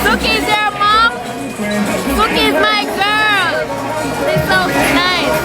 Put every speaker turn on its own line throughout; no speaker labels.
Suki's there, mom. Suki's my girl. She's so nice.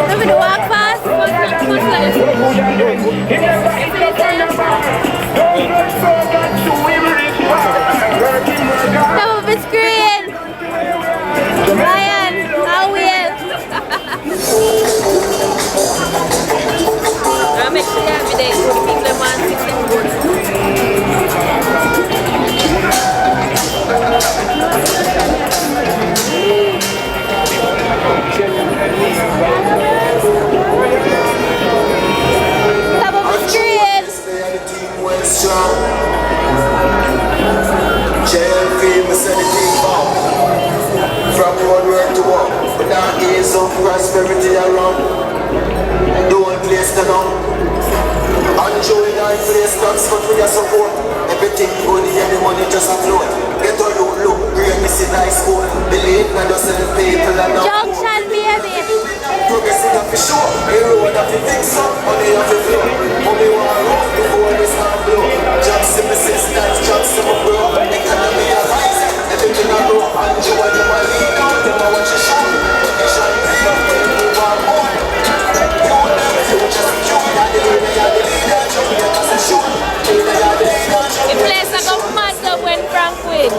Let me walk past. Top of the screen. Ryan, how weird. I'm actually happy they could pick them on 16 Top of the screen.
From one word to one, but now is of prosperity around. Don't place to know. Enjoy our place, thanks for your support. Everything good, yeah, the money just afloat. Get all you look, great, this is nice school. Believe not yourself, people and now.
Junction, baby.
Progressing up for sure. A road up to fix up, money up to flow. Money want road before this time blow. Jobs to my sisters, jobs to my bro. Economy a rise, everything I grow. Enjoy the money, them I watch you show. You shine big up when you want more. You never future, you are the leader, you never say shoot.
The place I got mad up when Frank wins.